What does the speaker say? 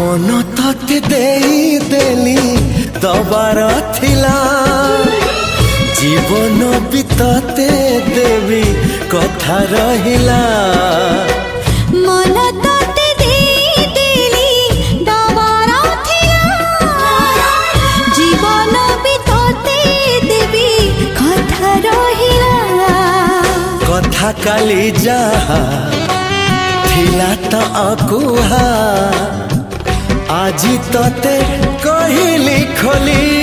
मन तते देई देली दबार थिला जीवन भी तते देवी कथा रहिला मन तते देई देली दबार थिला जीवन भी तते देवी कथा रहिला कथा काली जहा थिला त अकुहा आजी तते कहली खोली